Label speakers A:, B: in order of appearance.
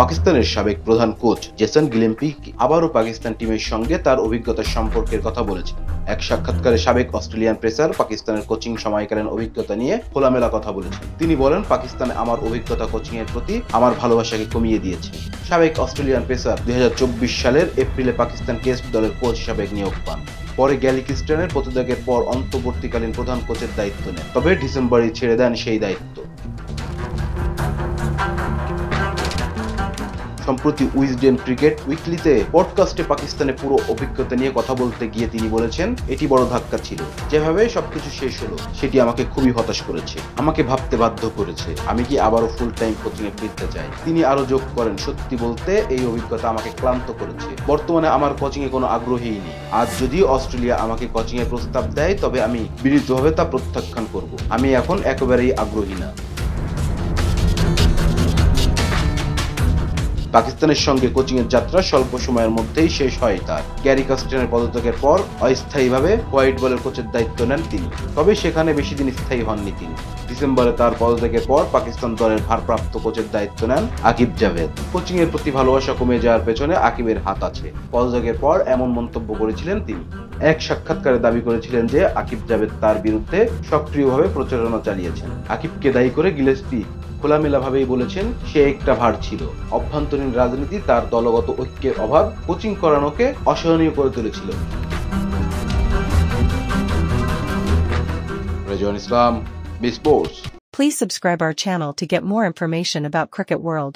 A: পাকিস্তানের সাবেক প্রধান কোচ জেসন গিলেম্পি আবারও পাকিস্তান টিমের সঙ্গে তার অভিজ্ঞতার সম্পর্কের কথা বলেছেন। এক সাক্ষাৎকারে সাবেক অস্ট্রেলিয়ান পেসার পাকিস্তানের কোচিং সময়কালীন অভিজ্ঞতা নিয়ে খোলামেলা কথা বলেছেন। তিনি বলেন, পাকিস্তানে আমার অভিজ্ঞতা কোচিং এর প্রতি আমার ভালোবাসাকে কমিয়ে দিয়েছে। সাবেক অস্ট্রেলিয়ান পেসার 2024 সালের এপ্রিলে পাকিস্তান টেস্ট দলের কোচ হিসাবে নিয়োগ পান। পরে গ্যারি ক্রিস্টিয়ানের পদত্যাগের পর অন্তর্বর্তীকালীন প্রধান কোচের দায়িত্ব নেন, তবে ডিসেম্বরে ছেড়ে দেন সেই দায়িত্ব। সম্প্রতি উইজডেন ক্রিকেট উইকলিতে পডকাস্টে পাকিস্তানের পুরো অভিজ্ঞতা নিয়ে কথা বলতে গিয়ে তিনি বলেছেন, এটি বড় ধাক্কা ছিল। যেভাবে সবকিছু শেষ হলো সেটি আমাকে খুবই হতাশ করেছে, আমাকে ভাবতে বাধ্য করেছে আমি কি আবারও ফুল টাইম কোচিং এ ফিরতে চাই। তিনি আরো যোগ করেন, সত্যি বলতে এই অভিজ্ঞতা আমাকে ক্লান্ত করেছে। বর্তমানে আমার কোচিং এ কোনো আগ্রহই নেই। আজ যদি অস্ট্রেলিয়া আমাকে কোচিং এর প্রস্তাব দেয় তবে আমি বিনীতভাবে তা প্রত্যাখ্যান করব। আমি এখন একেবারেই আগ্রহী না। পাকিস্তানের সঙ্গে কোচিং এর যাত্রা স্বল্প সময়ের মধ্যেই শেষ হয় তার। গ্যারি ক্রিস্টিয়ানের পদত্যাগের পর অস্থায়ীভাবে হোয়াইট বলের কোচের দায়িত্ব নেন তিনি, তবে সেখানে বেশি দিন স্থায়ী হননি তিনি। ডিসেম্বরে তার পদত্যাগের পর পাকিস্তান দলের ভারপ্রাপ্ত কোচের দায়িত্ব নেন আকিব জাভেদ। কোচিং এর প্রতি ভালোবাসা কমে যাওয়ার পেছনে আকিবের হাত আছে। পদত্যাগের পর এমন মন্তব্য করেছিলেন তিনি। এক সাক্ষাৎকারে দাবি করেছিলেন যে আকিব জাভেদ তার বিরুদ্ধে সক্রিয়ভাবে প্রচারণা চালিয়েছেন। আকিবকে দায়ী করে গিলেস্পি খোলামেলাভাবেই বলেছেন, সে একটা ভার ছিল। অভ্যন্তরীণ রাজনীতি, তার দলগত ঐক্যের অভাব কোচিং করানোকে অসহনীয় করে তুলেছিল। Rezwan Islam, B sports.
B: Please subscribe our channel to get more information about Cricket World.